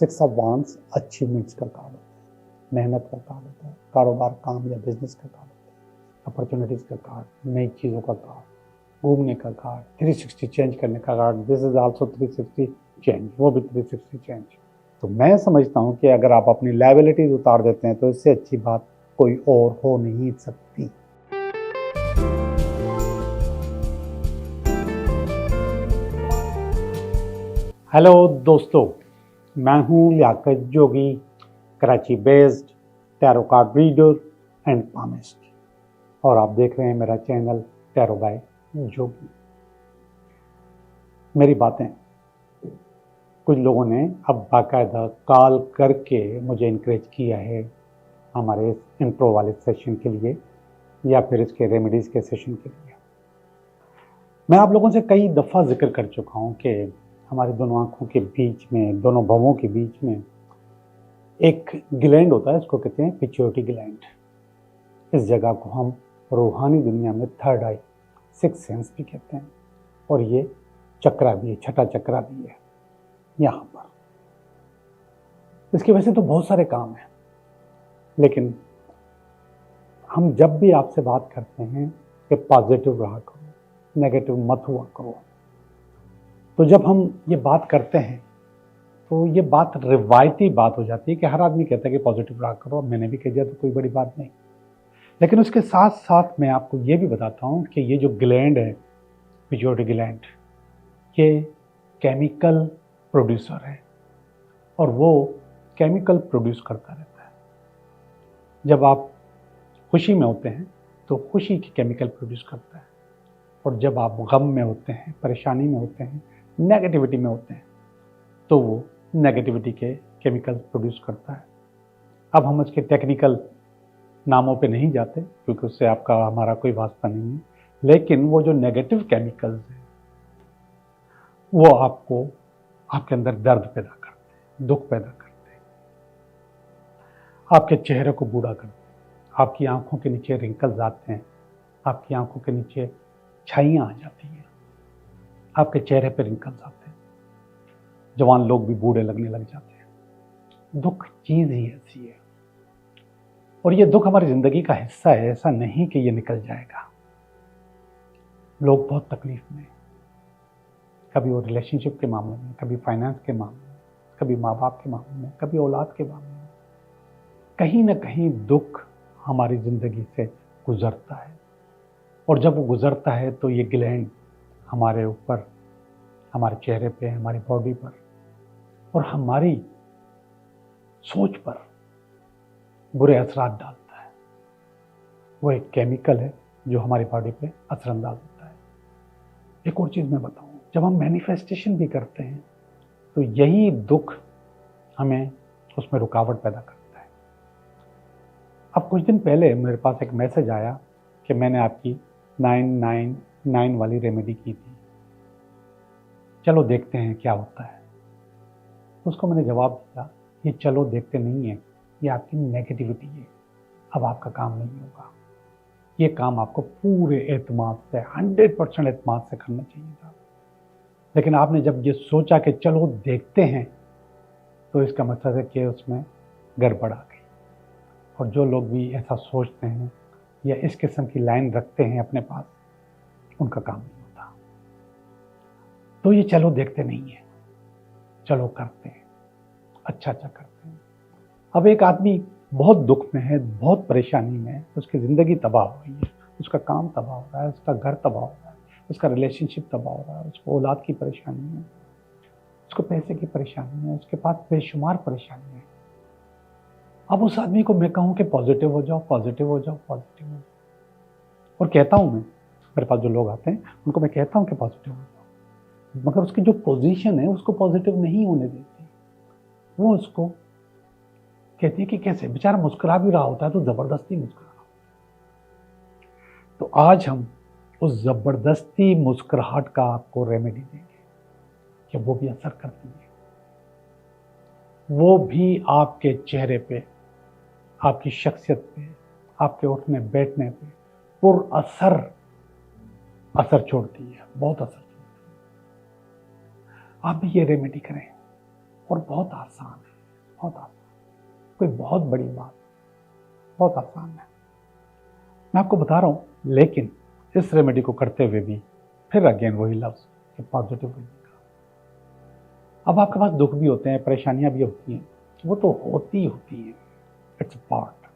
6 of wands achievements का card होता है, मेहनत का कार्ड होता है, कारोबार, काम या बिजनेस का कार्ड होता है, अपॉर्चुनिटीज़ का कार्ड, नई चीज़ों का कार्ड, घूमने का कार्ड, 360 चेंज करने का card. This is also 360 change, वो भी 360 चेंज। तो मैं समझता हूँ कि अगर आप अपनी लायबिलिटीज उतार देते हैं तो इससे अच्छी बात कोई और हो नहीं सकती। हेलो दोस्तों, मैं हूँ Liyaqat Jogi, Karachi based tarot card reader and palmist, और आप देख रहे हैं मेरा चैनल टैरो बाय जोगी। मेरी बातें कुछ लोगों ने अब बाकायदा कॉल करके मुझे इनकरेज किया है हमारे इस इंट्रो वाले सेशन के लिए या फिर इसके रेमेडीज़ के सेशन के लिए। मैं आप लोगों से कई दफ़ा जिक्र कर चुका हूँ कि हमारी दोनों आँखों के बीच में, दोनों भवों के बीच में एक ग्लैंड होता है, इसको कहते हैं पिट्यूटरी ग्लैंड। इस जगह को हम रूहानी दुनिया में थर्ड आई, सिक्स सेंस भी कहते हैं, और ये चक्रा भी है, छठा चक्रा भी है यहाँ पर। इसकी वजह से तो बहुत सारे काम हैं, लेकिन हम जब भी आपसे बात करते हैं कि पॉजिटिव रहा करो, नेगेटिव मत हुआ करो, तो जब हम ये बात करते हैं तो ये बात रिवायती बात हो जाती है कि हर आदमी कहता है कि पॉजिटिव रहा करो। मैंने भी कह दिया तो कोई बड़ी बात नहीं, लेकिन उसके साथ साथ मैं आपको ये भी बताता हूँ कि ये जो ग्लैंड है, पिट्यूटरी ग्लैंड, ये केमिकल प्रोड्यूसर है और वो केमिकल प्रोड्यूस करता रहता है। जब आप खुशी में होते हैं तो खुशी की केमिकल प्रोड्यूस करता है, और जब आप गम में होते हैं, परेशानी में होते हैं, नेगेटिविटी में होते हैं, तो वो नेगेटिविटी के केमिकल प्रोड्यूस करता है। अब हम उसके टेक्निकल नामों पे नहीं जाते क्योंकि उससे आपका हमारा कोई वास्ता नहीं है, लेकिन वो जो नेगेटिव केमिकल्स हैं वो आपको, आपके अंदर दर्द पैदा करते हैं, दुख पैदा करते हैं, आपके चेहरे को बूढ़ा करते हैं, आपकी आंखों के नीचे रिंकल्स आते हैं, आपकी आंखों के नीचे छाइयाँ आ जाती हैं, आपके चेहरे पे रिंकल्स आते हैं, जवान लोग भी बूढ़े लगने लग जाते हैं। दुख चीज़ ही ऐसी है, और ये दुख हमारी ज़िंदगी का हिस्सा है। ऐसा नहीं कि ये निकल जाएगा। लोग बहुत तकलीफ में, कभी वो रिलेशनशिप के मामले में, कभी फाइनेंस के मामले में, कभी माँ बाप के मामले में, कभी औलाद के मामले में, कहीं ना कहीं दुख हमारी ज़िंदगी से गुजरता है। और जब वो गुजरता है तो ये ग्लैंड हमारे ऊपर, हमारे चेहरे पे, हमारी बॉडी पर और हमारी सोच पर बुरे असरात डालता है। वो एक केमिकल है जो हमारी बॉडी पे असरअंदाज होता है। एक और चीज़ मैं बताऊं, जब हम मैनिफेस्टेशन भी करते हैं तो यही दुख हमें उसमें रुकावट पैदा करता है। अब कुछ दिन पहले मेरे पास एक मैसेज आया कि मैंने आपकी 999 वाली रेमेडी की थी, चलो देखते हैं क्या होता है। उसको मैंने जवाब दिया, ये चलो देखते नहीं है, ये आपकी नेगेटिविटी है, अब आपका काम नहीं होगा। ये काम आपको पूरे एतमाद से, 100% एतमाद से करना चाहिए था, लेकिन आपने जब ये सोचा कि चलो देखते हैं, तो इसका मतलब है कि उसमें गड़बड़ आ गई। और जो लोग भी ऐसा सोचते हैं या इस किस्म की लाइन रखते हैं अपने पास, उनका काम नहीं होता। तो ये चलो देखते नहीं है, चलो करते हैं, अच्छा करते हैं। अब एक आदमी बहुत दुख में है, बहुत परेशानी में है, उसकी ज़िंदगी तबाह हो रही है, उसका काम तबाह हो रहा है, उसका घर तबाह हो रहा है, उसका रिलेशनशिप तबाह हो रहा है, उसको औलाद की परेशानी है, उसको पैसे की परेशानी है, उसके पास बेशुमार परेशानी है। अब उस आदमी को मैं कहूँ कि पॉजिटिव हो जाओ, पॉजिटिव हो जाओ, पॉजिटिव हो जाओ, और कहता हूँ मैं, मेरे पास जो लोग आते हैं उनको मैं कहता हूँ कि पॉजिटिव हो जाओ, मगर उसकी जो पोजीशन है उसको पॉजिटिव नहीं होने देती। वो उसको कहती है कि कैसे, बेचारा मुस्कुरा भी रहा होता है तो ज़बरदस्ती मुस्कुरा रहा होता है। तो आज हम उस ज़बरदस्ती मुस्कुराहट का आपको रेमेडी देंगे कि वो भी असर करती है, वो भी आपके चेहरे पे, आपकी शख्सियत पे, आपके उठने बैठने पे असर छोड़ती है, बहुत असर छोड़ती है। आप भी ये रेमेडी करें, और बहुत आसान है। कोई बहुत बड़ी बात, बहुत आसान है, मैं आपको बता रहा हूँ। लेकिन इस रेमेडी को करते हुए भी फिर अगेन वही लफ्ज़ कि पॉजिटिव होने का। अब आपके पास दुख भी होते हैं, परेशानियां भी होती हैं, वो तो होती हैं, इट्स पार्ट।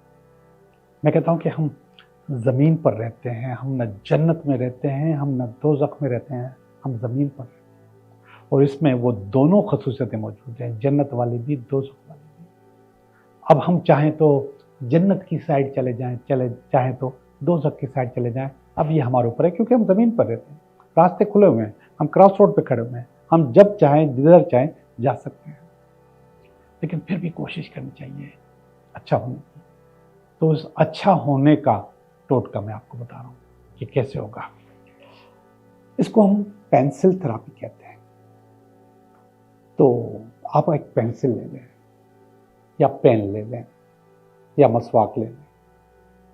मैं कहता हूँ कि हम ज़मीन पर रहते हैं, हम न जन्नत में रहते हैं, हम न दोज़ख में रहते हैं, हम ज़मीन पर रहते हैं। और इसमें वो दोनों खसूसियतें मौजूद हैं, जन्नत वाली भी, दोज़ख वाली भी। अब हम चाहें तो जन्नत की साइड चले जाएं, चाहें तो दोज़ख की साइड चले जाएं, अब ये हमारे ऊपर है, क्योंकि हम ज़मीन पर रहते हैं, रास्ते खुले हुए हैं, हम क्रॉस रोड पे खड़े हुए हैं, हम जब चाहें जिधर चाहें जा सकते हैं। लेकिन फिर भी कोशिश करनी चाहिए अच्छा होने की। तो उस अच्छा होने का टोटका मैं आपको बता रहा हूँ कि कैसे होगा। इसको हम पेंसिल थेरेपी कहते हैं। तो आप एक पेंसिल ले लें या पेन ले लें या मसवाक ले लें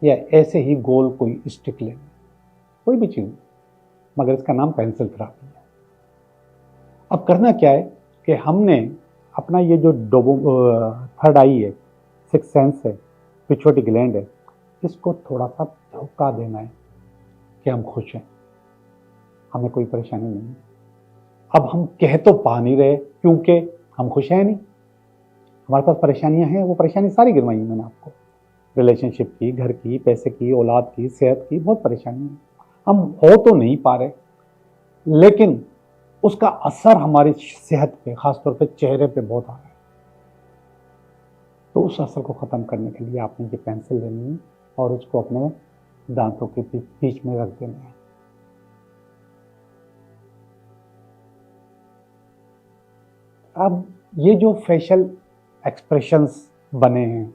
या ऐसे ही गोल कोई स्टिक ले लें, कोई भी चीज़, मगर इसका नाम पेंसिल थेरेपी है। अब करना क्या है कि हमने अपना ये जो थर्ड आई है, सिक्स सेंस है, पिट्यूटरी ग्लैंड है, इसको थोड़ा सा धोखा देना है कि हम खुश हैं, हमें कोई परेशानी नहीं है। अब हम कह तो पा नहीं रहे क्योंकि हम खुश हैं नहीं, हमारे पास परेशानियां हैं। वो परेशानी सारी गिनवाई है मैंने आपको, रिलेशनशिप की, घर की, पैसे की, औलाद की, सेहत की, बहुत परेशानी है। हम हो तो नहीं पा रहे, लेकिन उसका असर हमारी सेहत पे, खासतौर पे चेहरे पे बहुत आ रहा है। तो उस असर को ख़त्म करने के लिए आपने ये पेंसिल लेनी है और उसको अपने दांतों के बीच में रख देना है। अब ये जो फेशियल एक्सप्रेशंस बने हैं,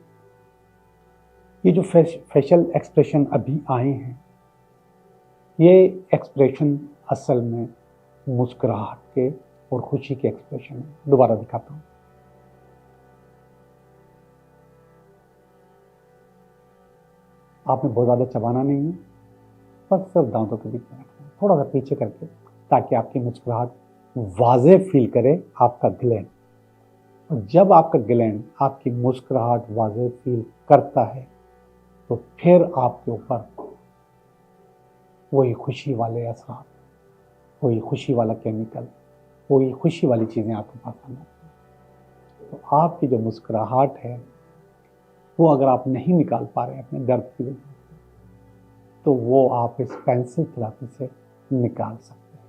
ये जो फेशियल एक्सप्रेशन अभी आए हैं, ये एक्सप्रेशन असल में मुस्कुराहट के और खुशी के एक्सप्रेशन है। दोबारा दिखाता हूँ। आपने बहुत ज़्यादा चबाना नहीं है, बस सिर्फ दांतों के बीच में रखना है, थोड़ा सा पीछे करके, ताकि आपकी मुस्कुराहट वाज़े फील करे आपका ग्लैंड। और जब आपका ग्लैंड आपकी मुस्कुराहट वाज़े फील करता है तो फिर आपके ऊपर वही खुशी वाले असर, वही खुशी वाला केमिकल, वही खुशी वाली चीज़ें आपके पास आना चाहिए। तो आपकी जो मुस्कुराहट है वो अगर आप नहीं निकाल पा रहे हैं अपने दर्द की वजह से, तो वो आप इस पेंसिल थेरेपी से निकाल सकते हैं।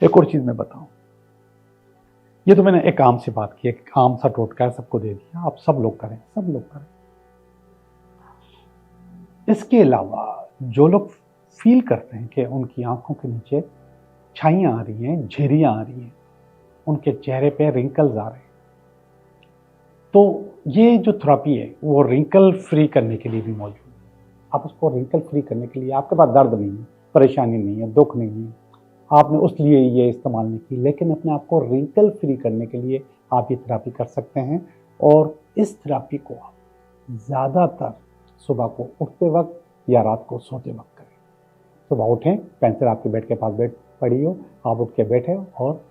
एक और चीज़ मैं बताऊं, ये तो मैंने एक आम से बात की, एक आम सा टोटका है, सबको दे दिया, आप सब लोग करें, सब लोग करें। इसके अलावा जो लोग फील करते हैं कि उनकी आंखों के नीचे छाइयाँ आ रही हैं, झिर्रियाँ आ रही हैं, उनके चेहरे पे रिंकल्स आ रहे हैं, तो ये जो थेरेपी है वो रिंकल फ्री करने के लिए भी मौजूद है। आप उसको रिंकल फ्री करने के लिए, आपके पास दर्द नहीं है, परेशानी नहीं है, दुख नहीं है, आपने उस लिए ये इस्तेमाल नहीं की, लेकिन अपने आप को रिंकल फ्री करने के लिए आप ये थेरेपी कर सकते हैं। और इस थेरेपी को आप ज़्यादातर सुबह को उठते वक्त या रात को सोते वक्त करें। सुबह उठें, पेंसिल आपके बेड के पास पड़ी हो, आप उठ के बैठे और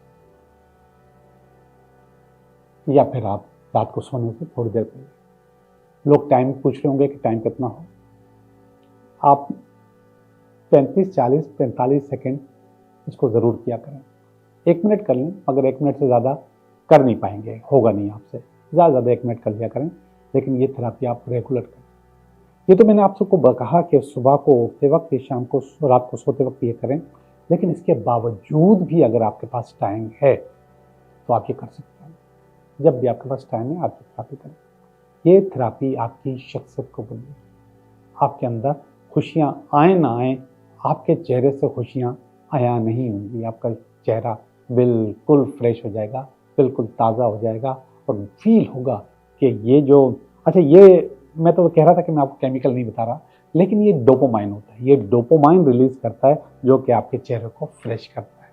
या फिर आप रात को सोने से थोड़ी देर पहले। लोग टाइम पूछ रहे होंगे कि टाइम कितना हो, आप 35, 40, 45 सेकेंड इसको ज़रूर किया करें। 1 मिनट कर लें, मगर 1 मिनट से ज़्यादा कर नहीं पाएंगे, होगा नहीं आपसे, ज़्यादा 1 मिनट कर लिया करें। लेकिन ये थेरेपी आप रेगुलर करें। ये तो मैंने आप सबको कहा कि सुबह को उठते वक्त, शाम को, रात को सोते वक्त ये करें, लेकिन इसके बावजूद भी अगर आपके पास टाइम है तो आप ये कर सकते हैं। जब भी आपके पास टाइम है आप ये थेरेपी करें। ये थेरेपी आपकी शख्सियत को बदले, आपके अंदर खुशियाँ आए ना आए, आपके चेहरे से खुशियाँ आया नहीं होंगी, आपका चेहरा बिल्कुल फ्रेश हो जाएगा, बिल्कुल ताज़ा हो जाएगा और फील होगा कि ये जो, अच्छा ये मैं तो कह रहा था कि मैं आपको केमिकल नहीं बता रहा, लेकिन ये डोपामाइन होता है, ये डोपामाइन रिलीज करता है जो कि आपके चेहरे को फ्रेश करता है।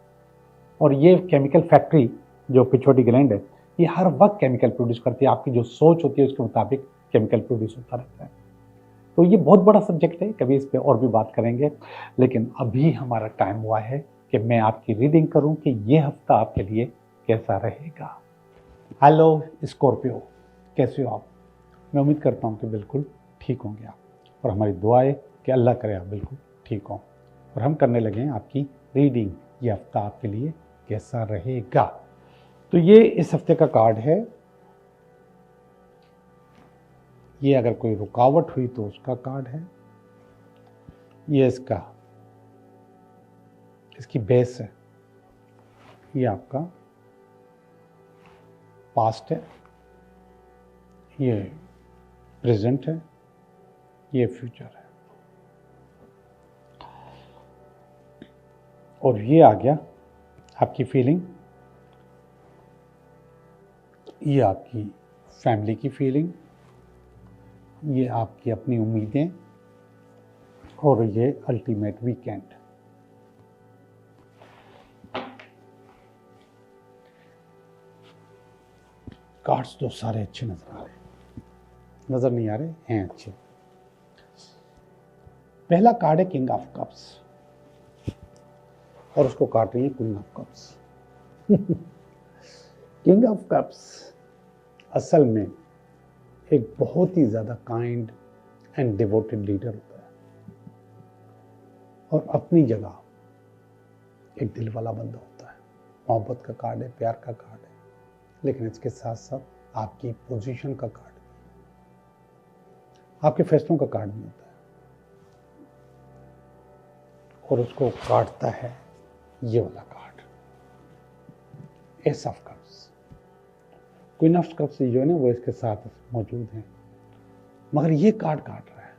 और ये केमिकल फैक्ट्री जो पिट्यूटरी ग्लैंड है, ये हर वक्त केमिकल प्रोड्यूस करती है, आपकी जो सोच होती है उसके मुताबिक केमिकल प्रोड्यूस होता रहता है। तो ये बहुत बड़ा सब्जेक्ट है, कभी इस पर और भी बात करेंगे, लेकिन अभी हमारा टाइम हुआ है कि मैं आपकी रीडिंग करूं कि ये हफ्ता आपके लिए कैसा रहेगा। हेलो स्कॉर्पियो, कैसे हो आप? मैं उम्मीद करता हूँ कि बिल्कुल ठीक होंगे आप, और हमारी दुआ है कि अल्लाह करे आप बिल्कुल ठीक हों। और हम करने लगे हैं आपकी रीडिंग। ये हफ्ता आपके लिए कैसा रहेगा। तो ये इस हफ्ते का कार्ड है। ये अगर कोई रुकावट हुई तो उसका कार्ड है। ये इसकी बेस है। ये आपका पास्ट है, ये प्रेजेंट है, ये फ्यूचर है, और ये आ गया आपकी फीलिंग। ये आपकी फैमिली की फीलिंग, ये आपकी अपनी उम्मीदें, और ये अल्टीमेट वीकेंड। कार्ड्स तो सारे अच्छे नजर आ रहे हैं, नजर नहीं आ रहे हैं अच्छे। पहला कार्ड है किंग ऑफ कप्स, और उसको काट रही है queen of cups. King of cups असल में एक बहुत ही ज्यादा काइंड एंड डिवोटेड लीडर होता है, और अपनी जगह एक दिल वाला बंदा होता है। मोहब्बत का कार्ड है, प्यार का कार्ड है, लेकिन इसके साथ साथ आपकी पोजीशन का कार्ड भी, आपके फैसलों का कार्ड भी होता है। और उसको काटता है ये वाला card, S of cups. Queen of cups जो है ना वो इसके साथ मौजूद है, मगर ये कार्ड काट रहा है।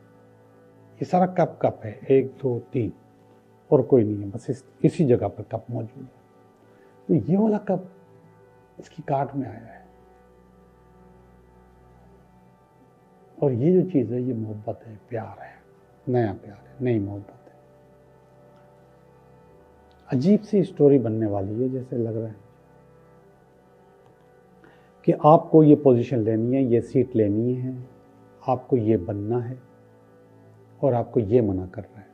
ये सारा कप है, 1 2 3, और कोई नहीं है, बस इसी जगह पर कप मौजूद है। तो ये वाला कप इसकी कार्ड में आया है, और ये जो चीज है ये मोहब्बत है, प्यार है, नया प्यार है, नई मोहब्बत है। अजीब सी स्टोरी बनने वाली है, जैसे लग रहा है कि आपको ये पोजीशन लेनी है, ये सीट लेनी है, आपको ये बनना है, और आपको ये मना कर रहा है।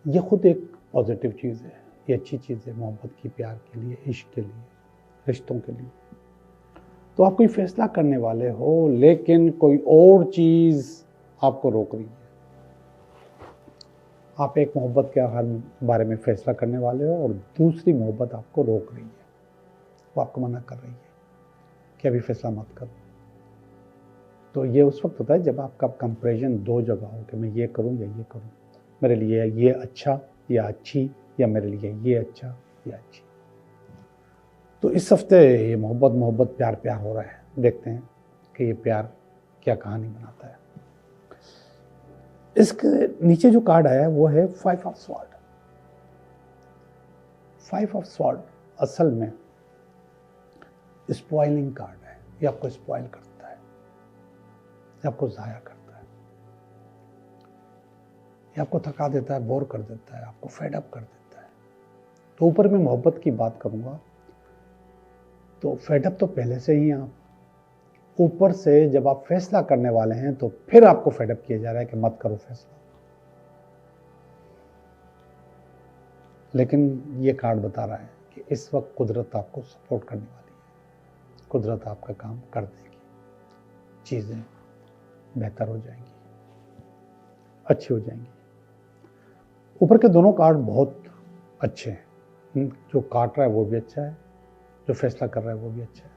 ये खुद एक पॉजिटिव चीज़ है, ये अच्छी चीज़ है मोहब्बत की, प्यार के लिए, इश्क के लिए, रिश्तों के लिए। तो आप कोई फैसला करने वाले हो, लेकिन कोई और चीज़ आपको रोक रही है। आप एक मोहब्बत के बारे में फैसला करने वाले हो, और दूसरी मोहब्बत आपको रोक रही है, वो आपको मना कर रही है कि अभी फैसला मत करो। तो ये उस वक्त होता है जब आपका कंपैरिजन दो जगह हो कि मैं ये करूं या ये करूं, मेरे लिए ये अच्छा या अच्छी, या मेरे लिए ये अच्छा या अच्छी। तो इस हफ्ते ये मोहब्बत प्यार हो रहा है। देखते हैं कि ये प्यार क्या कहानी बनाता है। इसके नीचे जो कार्ड आया है वो है 5 ऑफ स्वॉर्ड। 5 ऑफ स्वॉर्ड असल में स्पॉइलिंग कार्ड है। ये आपको स्पॉइल करता है, ये आपको ज़ाया करता है, ये आपको थका देता है, बोर कर देता है, आपको फेड अप कर देता है। तो ऊपर मैं मोहब्बत की बात करूंगा तो फेड अप तो पहले से ही आप, ऊपर से जब आप फैसला करने वाले हैं तो फिर आपको फेड अप किया जा रहा है कि मत करो फैसला। लेकिन ये कार्ड बता रहा है कि इस वक्त कुदरत आपको सपोर्ट करने वाली है, कुदरत आपका काम कर देगी, चीज़ें बेहतर हो जाएंगी, अच्छी हो जाएंगी। ऊपर के दोनों कार्ड बहुत अच्छे हैं, जो काट रहा है वो भी अच्छा है, जो फैसला कर रहा है वो भी अच्छा है।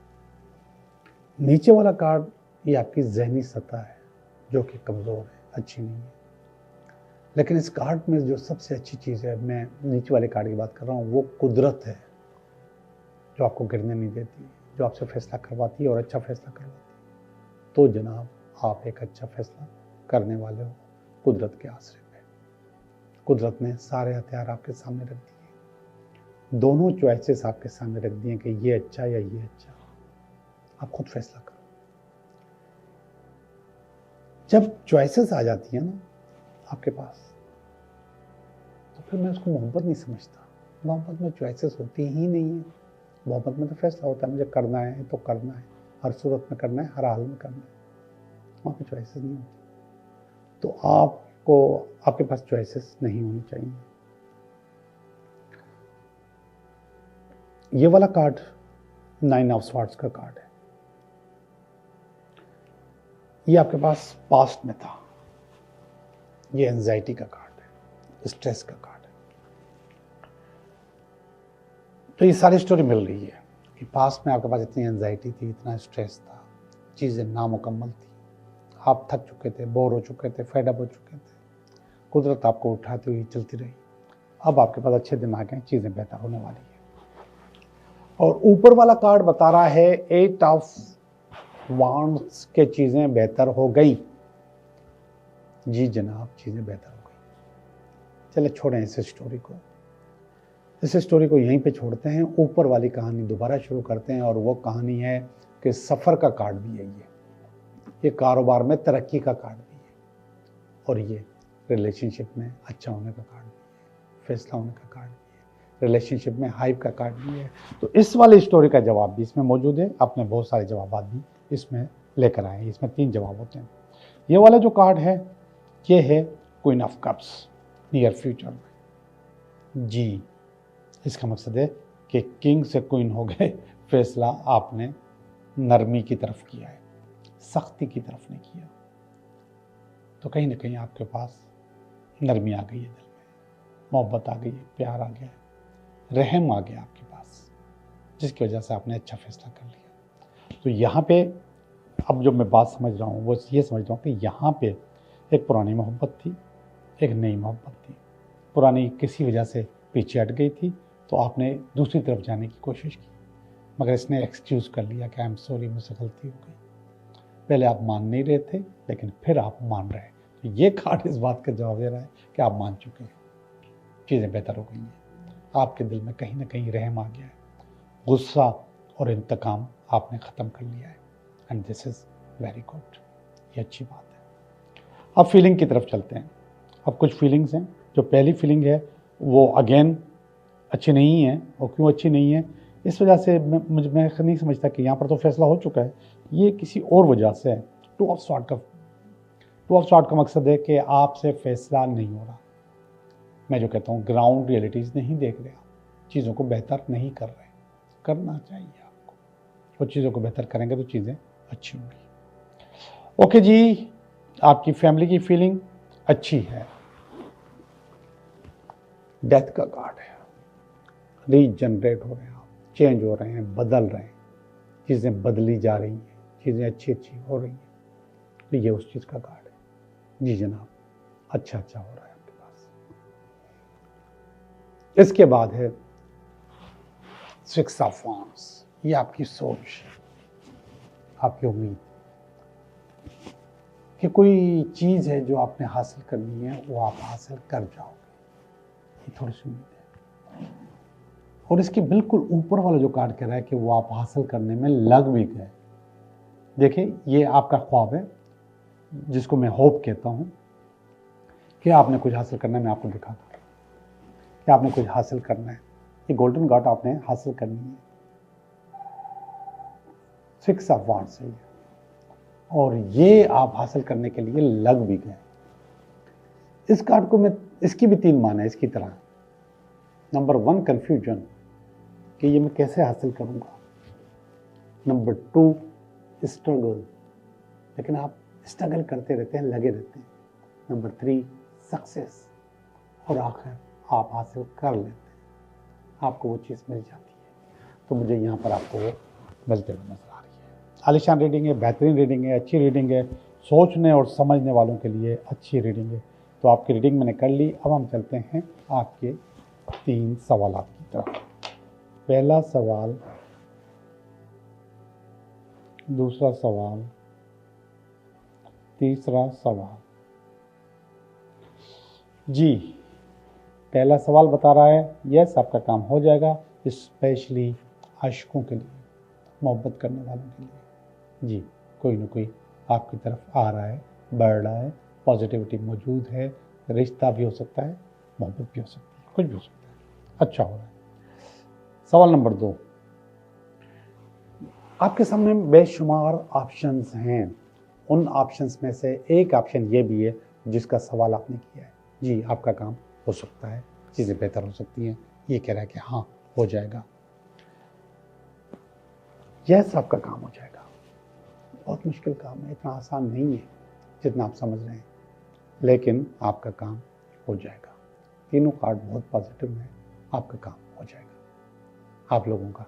नीचे वाला कार्ड ये आपकी जहनी सतह है जो कि कमज़ोर है, अच्छी नहीं है। लेकिन इस कार्ड में जो सबसे अच्छी चीज़ है, मैं नीचे वाले कार्ड की बात कर रहा हूँ, वो कुदरत है जो आपको गिरने नहीं देती, जो आपसे फैसला करवाती है और अच्छा फैसला करवाती है। तो जनाब आप एक अच्छा फैसला करने वाले हो कुदरत के आश्रय में। कुदरत ने सारे हथियार आपके सामने रख दिए, दोनों चॉइसेस आपके सामने रख दिए कि ये अच्छा या ये अच्छा, आप खुद फैसला करो। जब चॉइसेस आ जाती है ना आपके पास, तो फिर मैं उसको मोहब्बत नहीं समझता। मोहब्बत में चॉइसेस होती ही नहीं है। मोहब्बत में तो फैसला होता है, मुझे करना है तो करना है, हर सूरत में करना है, हर हाल में करना है। वहाँ पे चॉइसेस नहीं होती। तो आपके पास चॉइसेस नहीं होनी चाहिए। ये वाला कार्ड 9 ऑफ स्वॉर्ड्स का कार्ड है। ये आपके पास पास्ट में था, ये एंजाइटी का कार्ड है, स्ट्रेस का कार्ड है। तो ये सारी स्टोरी मिल रही है कि पास्ट में आपके पास इतनी एंजाइटी थी, इतना स्ट्रेस था, चीज़ें नामुकम्मल थी, आप थक चुके थे, बोर हो चुके थे, फेडअप हो चुके थे, कुदरत आपको उठाती हुई चलती रही। अब आपके पास अच्छे दिन आ गए, चीज़ें बेहतर होने वाली है। और ऊपर वाला कार्ड बता रहा है 8 ऑफ वांड्स के चीज़ें बेहतर हो गई। जी जनाब, चीज़ें बेहतर हो गई। चले छोड़ें इस स्टोरी को, इस स्टोरी को यहीं पे छोड़ते हैं, ऊपर वाली कहानी दोबारा शुरू करते हैं। और वो कहानी है कि सफ़र का कार्ड भी है, ये कारोबार में तरक्की का कार्ड भी है, और ये रिलेशनशिप में अच्छा होने का कार्ड भी है, फैसला होने का कार्ड भी है, रिलेशनशिप में हाइप का कार्ड भी है। तो इस वाली स्टोरी का जवाब भी इसमें मौजूद है। आपने बहुत सारे जवाब भी इसमें लेकर आए हैं। इसमें 3 जवाब होते हैं। ये वाला जो कार्ड है ये है queen of cups, near future में। जी, इसका मकसद है कि किंग से क्वीन हो गए, फैसला आपने नरमी की तरफ किया है, सख्ती की तरफ नहीं किया। तो कहीं ना कहीं आपके पास नरमी आ गई है, दिल में मोहब्बत आ गई है, प्यार आ गया है, रहम आ गया आपके पास, जिसकी वजह से आपने अच्छा फैसला कर लिया। तो यहाँ पे अब जो मैं बात समझ रहा हूँ वो ये समझ रहा हूँ कि यहाँ पे एक पुरानी मोहब्बत थी, एक नई मोहब्बत थी। पुरानी किसी वजह से पीछे हट गई थी, तो आपने दूसरी तरफ जाने की कोशिश की, मगर इसने एक्सक्यूज़ कर लिया कि आई एम सॉरी, मुझसे गलती हो गई। पहले आप मान नहीं रहे थे, लेकिन फिर आप मान रहे हैं। तो ये कार्ड इस बात का जवाब दे रहा है कि आप मान चुके हैं, चीज़ें बेहतर हो गई हैं, आपके दिल में कहीं ना कहीं रहम आ गया है, गुस्सा और इंतकाम आपने ख़त्म कर लिया है। And this is very good, ये अच्छी बात है। अब फीलिंग की तरफ चलते हैं। अब कुछ फीलिंग्स हैं। जो पहली फीलिंग है वो अगेन अच्छी नहीं है। और क्यों अच्छी नहीं है? इस वजह से मैं नहीं समझता कि यहाँ पर तो फैसला हो चुका है, ये किसी और वजह से है। 2 ऑफ स्वॉर्ड का मकसद है कि आपसे फैसला नहीं हो रहा। मैं जो कहता हूँ ग्राउंड रियलिटीज़ नहीं देख रहे आप, चीज़ों को बेहतर नहीं कर रहे। करना चाहिए आपको, वो चीज़ों को बेहतर करेंगे तो चीज़ें अच्छी होंगी। ओके जी, आपकी फैमिली की फीलिंग अच्छी है। डेथ का कार्ड है, रीजनरेट हो रहे हैं आप, चेंज हो रहे हैं, बदल रहे हैं, चीज़ें बदली जा रही हैं, चीज़ें अच्छी अच्छी हो रही हैं। तो ये उस चीज़ का कार्ड है। जी जनाब, अच्छा अच्छा हो रहा है आपके पास। इसके बाद है 6 ऑफ वांड्स। ये आपकी सोच, आपकी उम्मीद कि कोई चीज़ है जो आपने हासिल करनी है, वो आप हासिल कर जाओगे, ये थोड़ी सी उम्मीद है। और इसके बिल्कुल ऊपर वाला जो कार्ड कह रहा है कि वो आप हासिल करने में लग भी गए। देखिए, ये आपका ख्वाब है, जिसको मैं होप कहता हूँ कि आपने कुछ हासिल करना है। मैं आपको दिखाता हूँ कि आपने कुछ हासिल करना है। ये गोल्डन कार्ड आपने हासिल करनी है। 6 ऑफ वांड्स है ये, और ये आप हासिल करने के लिए लग भी गए। इस कार्ड को मैं, इसकी भी 3 माने इसकी तरह। नंबर 1 कंफ्यूजन कि ये मैं कैसे हासिल करूंगा। नंबर 2 स्ट्रगल, लेकिन आप स्ट्रगल करते रहते हैं, लगे रहते हैं। नंबर 3 सक्सेस, और आखिर आप हासिल कर लेते हैं, आपको वो चीज़ मिल जाती है। तो मुझे यहाँ पर आपको वो मिलते हुए नजर आ रही है। आलिशान रीडिंग है, बेहतरीन रीडिंग है, अच्छी रीडिंग है, सोचने और समझने वालों के लिए अच्छी रीडिंग है। तो आपकी रीडिंग मैंने कर ली। अब हम चलते हैं आपके 3 सवाल की तरफ। पहला सवाल, दूसरा सवाल, तीसरा सवाल। जी, पहला सवाल बता रहा है यस, आपका काम हो जाएगा, स्पेशली आशिकों के लिए, मोहब्बत करने वालों के लिए। जी, कोई ना कोई आपकी तरफ आ रहा है, बढ़ रहा है, पॉजिटिविटी मौजूद है, रिश्ता भी हो सकता है, मोहब्बत भी हो सकती है, कुछ भी हो सकता है, अच्छा हो रहा है। सवाल नंबर 2, आपके सामने बेशुमार ऑप्शंस हैं। उन ऑप्शंस में से एक ऑप्शन ये भी है जिसका सवाल आपने किया है। जी, आपका काम हो सकता है, चीज़ें बेहतर हो सकती हैं, ये कह रहा है कि हाँ हो जाएगा, यस आपका काम हो जाएगा। बहुत मुश्किल काम है, इतना आसान नहीं है जितना आप समझ रहे हैं, लेकिन आपका काम हो जाएगा। तीनों कार्ड बहुत पॉजिटिव हैं, आपका काम हो जाएगा। आप लोगों का